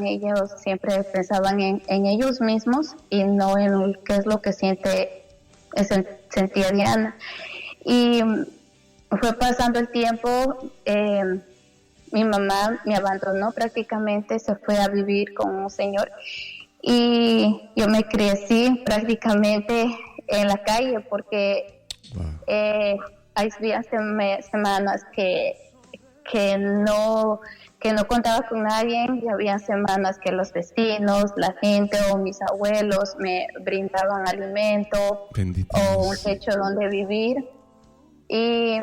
ellos siempre pensaban en ellos mismos y no en qué es lo que sentía Diana. Y fue pasando el tiempo, mi mamá me abandonó prácticamente, se fue a vivir con un señor y yo me crecí prácticamente en la calle porque había semanas que no contaba con nadie, y había semanas que los vecinos, la gente o mis abuelos me brindaban alimento o un techo donde vivir. Y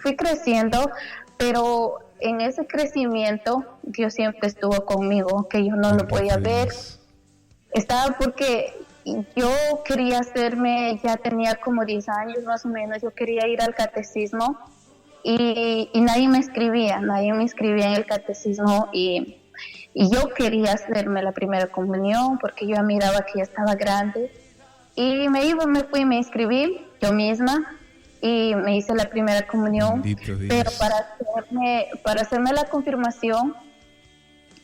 fui creciendo, pero en ese crecimiento Dios siempre estuvo conmigo, que yo no lo podía ver. Estaba porque yo quería ya tenía como 10 años más o menos, yo quería ir al catecismo y nadie me inscribía en el catecismo y yo quería hacerme la primera comunión porque yo miraba que ya estaba grande y me fui y me inscribí yo misma y me hice la primera comunión, pero para hacerme la confirmación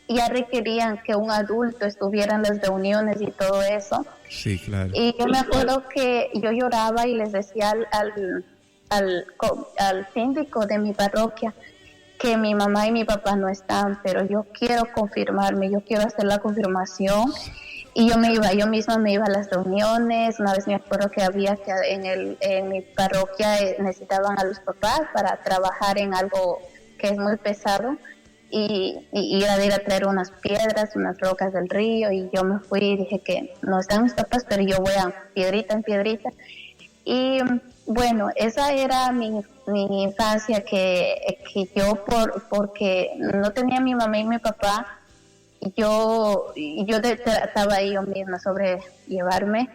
ya requerían que un adulto estuviera en las reuniones y todo eso. Sí, claro. Y yo me acuerdo que yo lloraba y les decía al síndico de mi parroquia que mi mamá y mi papá no están, pero yo quiero confirmarme, yo quiero hacer la confirmación. Y yo misma me iba a las reuniones. Una vez me acuerdo que en mi parroquia necesitaban a los papás para trabajar en algo que es muy pesado y ir a traer unas piedras, unas rocas del río, y yo me fui y dije que no están mis papás, pero yo voy a piedrita en piedrita. Y bueno, esa era mi infancia, que yo porque no tenía a mi mamá y mi papá, yo trataba yo misma sobre llevarme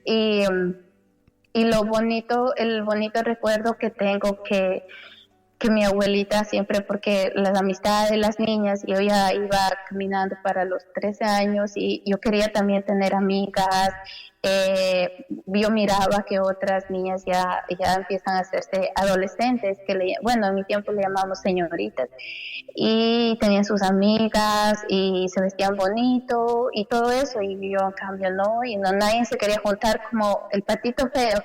y el bonito recuerdo que tengo que mi abuelita siempre, porque las amistades de las niñas, yo ya iba caminando para los 13 años y yo quería también tener amigas. Yo miraba que otras niñas ya empiezan a hacerse adolescentes, en mi tiempo le llamamos señoritas, y tenían sus amigas y se vestían bonito y todo eso, y yo en cambio no, nadie se quería juntar, como el patito feo.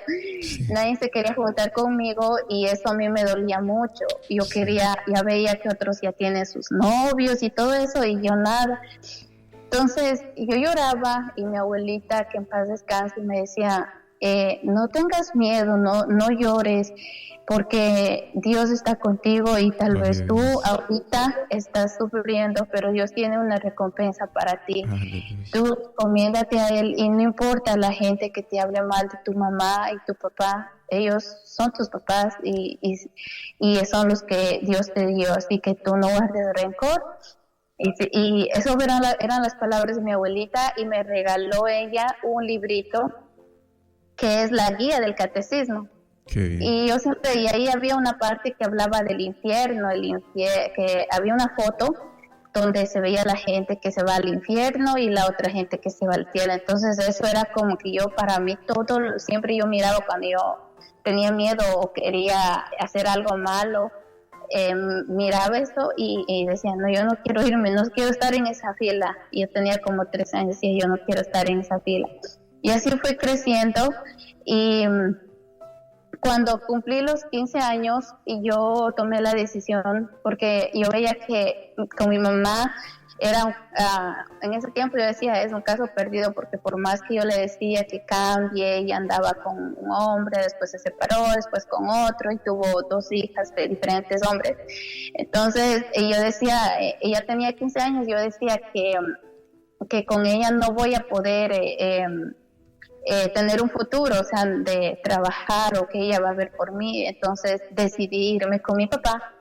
Nadie se quería juntar conmigo y eso a mí me dolía mucho. Yo ya veía que otros ya tienen sus novios y todo eso y yo nada. Entonces yo lloraba y mi abuelita, que en paz descanse, me decía, no tengas miedo, no llores, porque Dios está contigo y tal vez tú ahorita estás sufriendo, pero Dios tiene una recompensa para ti. Tú encomiéndate a Él y no importa la gente que te hable mal de tu mamá y tu papá, ellos son tus papás y son los que Dios te dio, así que tú no guardes rencor. Y eso eran las palabras de mi abuelita, y me regaló ella un librito que es la guía del catecismo. Y yo siempre, y ahí había una parte que hablaba del infierno, que había una foto donde se veía la gente que se va al infierno y la otra gente que se va al cielo. Entonces eso era como que para mí siempre yo miraba cuando yo tenía miedo o quería hacer algo malo, miraba eso y decía, no, yo no quiero irme, no quiero estar en esa fila. Y yo tenía como 3 años y yo no quiero estar en esa fila. Y así fui creciendo, y cuando cumplí los 15 años yo tomé la decisión, porque yo veía que con mi mamá en ese tiempo yo decía, es un caso perdido, porque por más que yo le decía que cambie, ella andaba con un hombre, después se separó, después con otro, y tuvo 2 hijas de diferentes hombres. Entonces yo decía, ella tenía 15 años, yo decía que con ella no voy a poder tener un futuro, o sea, de trabajar, o que ella va a ver por mí. Entonces decidí irme con mi papá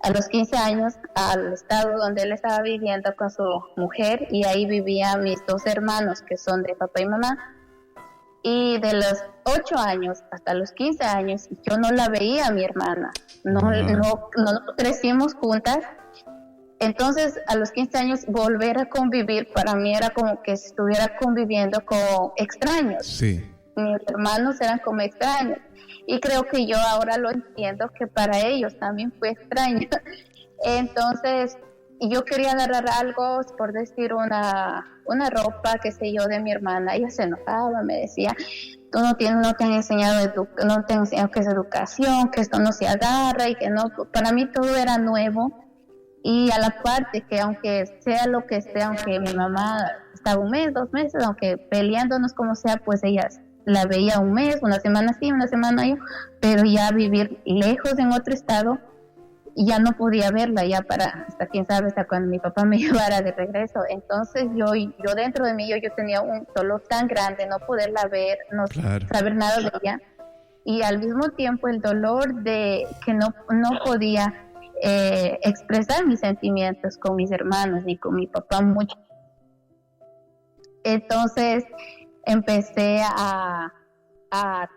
a los 15 años al estado donde él estaba viviendo con su mujer, y ahí vivían mis 2 hermanos que son de papá y mamá. Y de los 8 años hasta los 15 años yo no la veía a mi hermana, no crecimos juntas. Entonces a los 15 años volver a convivir para mí era como que estuviera conviviendo con extraños. Sí. Mis hermanos eran como extraños, y creo que yo ahora lo entiendo, que para ellos también fue extraño. Entonces y yo quería agarrar algo, por decir una ropa, qué sé yo, de mi hermana. Ella se enojaba, me decía, tú no te han enseñado no te han enseñado qué es educación, que esto no se agarra y que no, para mí todo era nuevo. Y a la parte que aunque sea lo que sea, aunque mi mamá estaba 1 mes, 2 meses, aunque peleándonos como sea, pues ella la veía 1 mes, una semana sí, una semana yo, pero ya vivir lejos en otro estado, ya no podía verla, ya hasta quién sabe, hasta cuando mi papá me llevara de regreso. Entonces yo dentro de mí, yo tenía un dolor tan grande, no poderla ver, no saber nada de ella, y al mismo tiempo el dolor de que no podía expresar mis sentimientos con mis hermanos ni con mi papá mucho. Entonces empecé a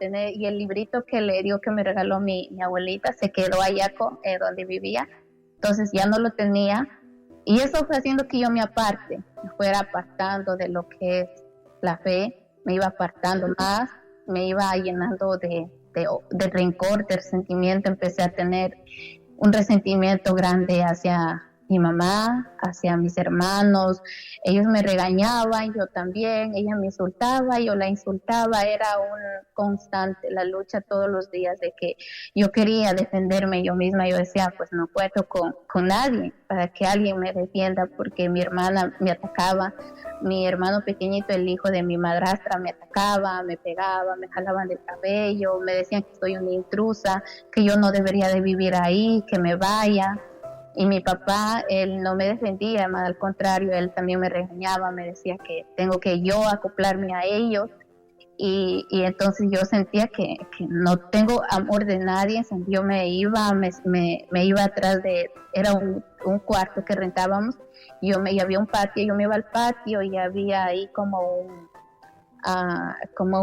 tener, y el librito que le dio, que me regaló mi abuelita, se quedó allá donde vivía, entonces ya no lo tenía, y eso fue haciendo que yo me fuera apartando de lo que es la fe, me iba apartando más, me iba llenando de rencor, de resentimiento. Empecé a tener un resentimiento grande hacia mi mamá, hacia mis hermanos. Ellos me regañaban, yo también, ella me insultaba, yo la insultaba. Era un constante, la lucha todos los días de que yo quería defenderme yo misma. Yo decía, pues no cuento con nadie para que alguien me defienda, porque mi hermana me atacaba, mi hermano pequeñito, el hijo de mi madrastra, me atacaba, me pegaba, me jalaban del cabello, me decían que soy una intrusa, que yo no debería de vivir ahí, que me vaya. Y mi papá, él no me defendía, más al contrario, él también me regañaba, me decía que tengo que yo acoplarme a ellos. Y entonces yo sentía que no tengo amor de nadie. Yo me iba atrás era un cuarto que rentábamos, y había un patio, yo me iba al patio y había ahí como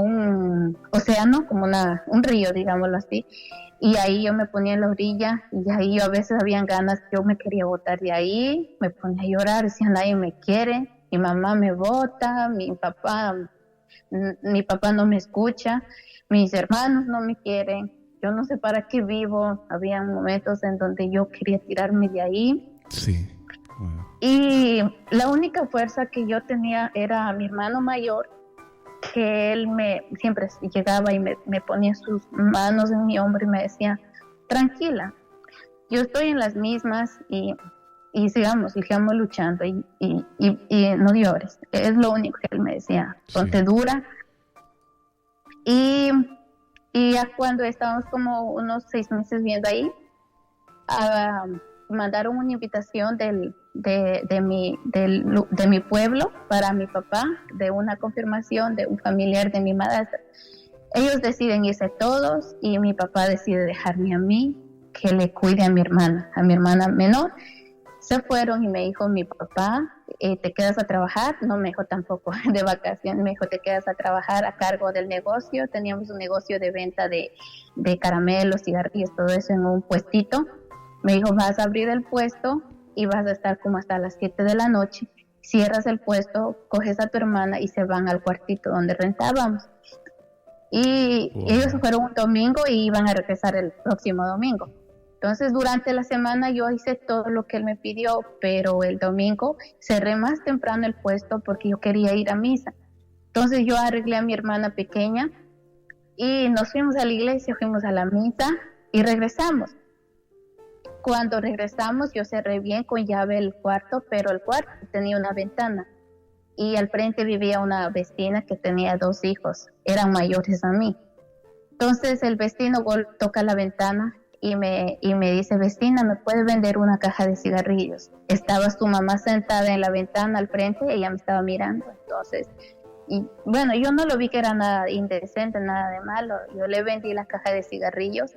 un océano, como un río, digámoslo así. Y ahí yo me ponía en la orilla, y ahí yo a veces habían ganas, yo me quería botar de ahí, me ponía a llorar, decía, nadie me quiere, mi mamá me bota, mi papá no me escucha, mis hermanos no me quieren, yo no sé para qué vivo. Había momentos en donde yo quería tirarme de ahí. Sí. Wow. Y la única fuerza que yo tenía era mi hermano mayor, que él siempre llegaba y me ponía sus manos en mi hombro y me decía, tranquila, yo estoy en las mismas, y sigamos luchando, y no llores. Es lo único que él me decía, ponte dura. Y ya cuando estábamos como unos 6 meses viendo ahí, mandaron una invitación de mi pueblo para mi papá, de una confirmación de un familiar de mi madrastra. Ellos deciden irse todos, y mi papá decide dejarme a mí, que le cuide a mi hermana menor. Se fueron, y me dijo mi papá, ¿te quedas a trabajar? No me dijo tampoco de vacaciones, me dijo, te quedas a trabajar a cargo del negocio. Teníamos un negocio de venta de caramelos, cigarrillos, todo eso en un puestito. Me dijo, vas a abrir el puesto y vas a estar como hasta las 7 de la noche. Cierras el puesto, coges a tu hermana y se van al cuartito donde rentábamos. Y ellos fueron un domingo y iban a regresar el próximo domingo. Entonces, durante la semana yo hice todo lo que él me pidió, pero el domingo cerré más temprano el puesto porque yo quería ir a misa. Entonces yo arreglé a mi hermana pequeña y nos fuimos a la iglesia, fuimos a la misa y regresamos. Cuando regresamos, yo cerré bien con llave el cuarto, pero el cuarto tenía una ventana, y al frente vivía una vecina que tenía 2 hijos, eran mayores a mí. Entonces el vecino toca la ventana y me dice, vecina, ¿me puede vender una caja de cigarrillos? Estaba su mamá sentada en la ventana al frente, ella me estaba mirando. Entonces, y bueno, yo no lo vi que era nada indecente, nada de malo. Yo le vendí la caja de cigarrillos,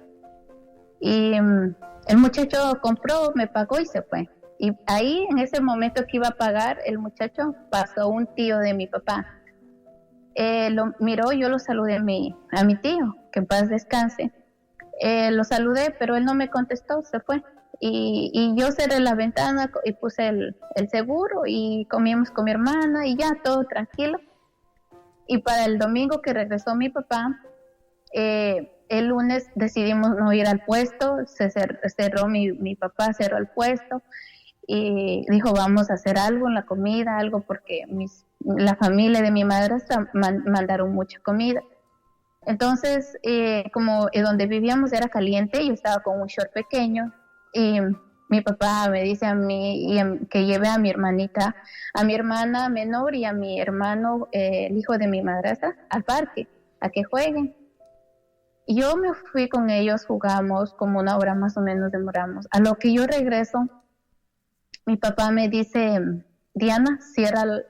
y el muchacho compró, me pagó y se fue. Y ahí, en ese momento que iba a pagar, el muchacho pasó un tío de mi papá. Lo miró, yo lo saludé a mi tío, que en paz descanse. Lo saludé, pero él no me contestó, se fue. Y yo cerré la ventana y puse el seguro, y comimos con mi hermana y ya, todo tranquilo. Y para el domingo que regresó mi papá, el lunes decidimos no ir al puesto, se cerró, mi papá cerró el puesto, y dijo, vamos a hacer algo en la comida, algo porque la familia de mi madrastra mandaron mucha comida. Entonces, como donde vivíamos era caliente, yo estaba con un short pequeño y mi papá me dice a mí que lleve a mi hermanita, a mi hermana menor y a mi hermano, el hijo de mi madrastra, al parque, a que jueguen. Y yo me fui con ellos, jugamos como 1 hora más o menos demoramos. A lo que yo regreso, mi papá me dice, Diana,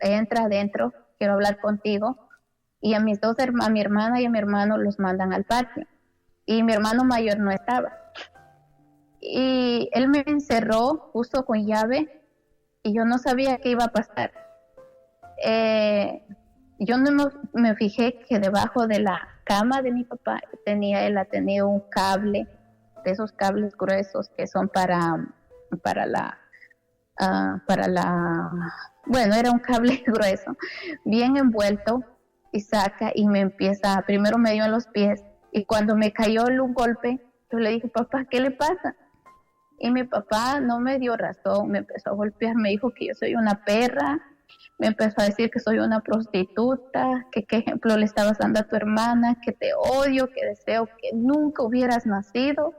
entra adentro, quiero hablar contigo. Y a mis dos hermanas, a mi hermana y a mi hermano los mandan al patio. Y mi hermano mayor no estaba. Y él me encerró justo con llave y yo no sabía qué iba a pasar. Yo no me fijé que debajo de la cama de mi papá él ha tenido un cable, de esos cables gruesos que son para bueno, era un cable grueso, bien envuelto, y saca y primero me dio en los pies, y cuando me cayó un golpe, yo le dije, papá, ¿qué le pasa? Y mi papá no me dio razón, me empezó a golpear, me dijo que yo soy una perra, me empezó a decir que soy una prostituta, que qué ejemplo le estabas dando a tu hermana, que te odio, que deseo que nunca hubieras nacido.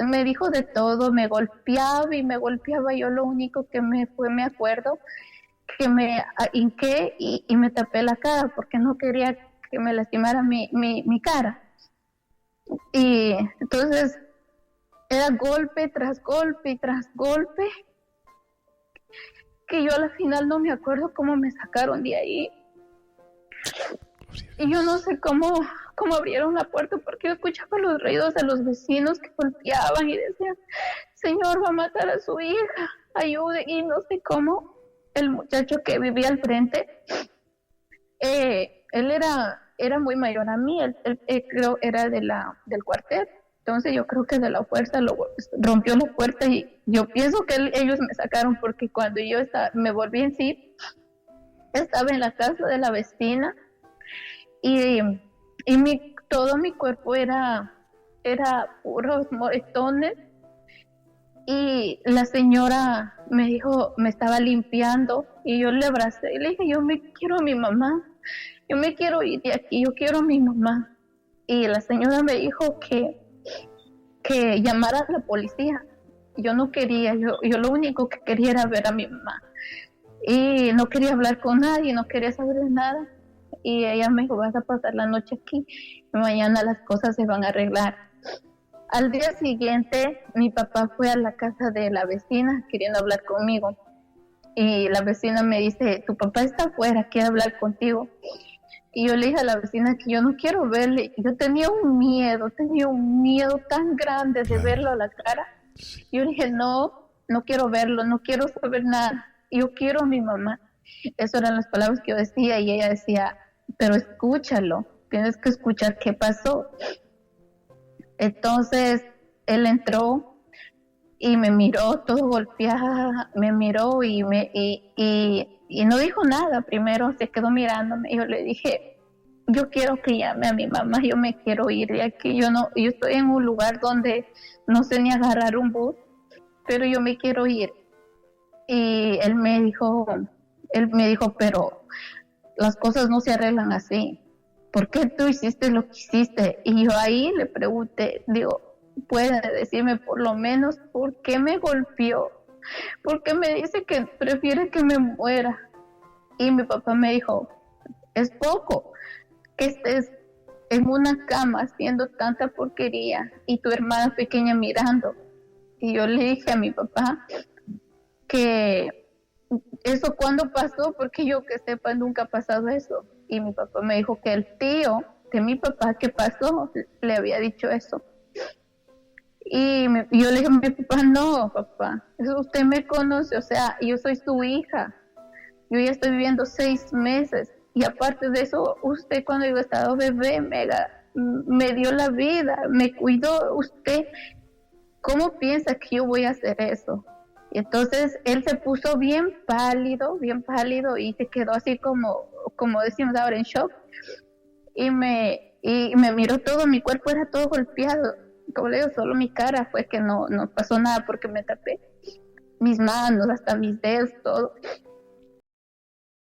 Me dijo de todo, me golpeaba y me golpeaba. Yo lo único que me acuerdo, que me hinqué y me tapé la cara porque no quería que me lastimara mi cara. Y entonces era golpe tras golpe y tras golpe, que yo al final no me acuerdo cómo me sacaron de ahí. Y yo no sé cómo abrieron la puerta, porque yo escuchaba los ruidos de los vecinos que golpeaban y decían, señor, va a matar a su hija, ayude. Y no sé cómo el muchacho que vivía al frente, él era muy mayor a mí, él creo era del cuartel. Entonces yo creo que de la fuerza rompió la puerta y yo pienso que ellos me sacaron, porque cuando yo me volví en sí, estaba en la casa de la vecina y todo mi cuerpo era puros moretones, y la señora me dijo, me estaba limpiando, y yo le abracé y le dije, yo me quiero a mi mamá, yo me quiero ir de aquí, yo quiero a mi mamá. Y la señora me dijo que llamara a la policía. Yo no quería, yo lo único que quería era ver a mi mamá, y no quería hablar con nadie, no quería saber de nada. Y ella me dijo, vas a pasar la noche aquí y mañana las cosas se van a arreglar. Al día siguiente mi papá fue a la casa de la vecina queriendo hablar conmigo, y la vecina me dice, tu papá está afuera, quiere hablar contigo. Y yo le dije a la vecina que yo no quiero verle. Yo tenía un miedo tan grande de verlo a la cara. Yo le dije, no quiero verlo, no quiero saber nada, yo quiero a mi mamá. Esas eran las palabras que yo decía, y ella decía, pero escúchalo, tienes que escuchar qué pasó. Entonces él entró y me miró todo golpeada, me miró y no dijo nada. Primero se quedó mirándome. Yo le dije, yo quiero que llame a mi mamá, yo me quiero ir de aquí, yo estoy en un lugar donde no sé ni agarrar un bus, pero yo me quiero ir. Y él me dijo, pero las cosas no se arreglan así. ¿Por qué tú hiciste lo que hiciste? Y yo ahí le pregunté, digo, puede decirme por lo menos por qué me golpeó, por qué me dice que prefiere que me muera. Y mi papá me dijo, es poco que estés en una cama haciendo tanta porquería y tu hermana pequeña mirando. Y yo le dije a mi papá que eso cuando pasó, porque yo que sepa nunca ha pasado eso. Y mi papá me dijo que el tío de mi papá que pasó le había dicho eso. Y yo le dije a mi papá, no papá, eso usted me conoce, o sea, yo soy su hija, yo ya estoy viviendo 6 meses, y aparte de eso, usted cuando yo estaba bebé me dio la vida, me cuidó. Usted, ¿cómo piensa que yo voy a hacer eso? Y entonces él se puso bien pálido, y se quedó así como decimos ahora, en shock, y me miró todo, mi cuerpo era todo golpeado. Como le digo, solo mi cara fue que no pasó nada porque me tapé. mis manos, hasta mis dedos, todo.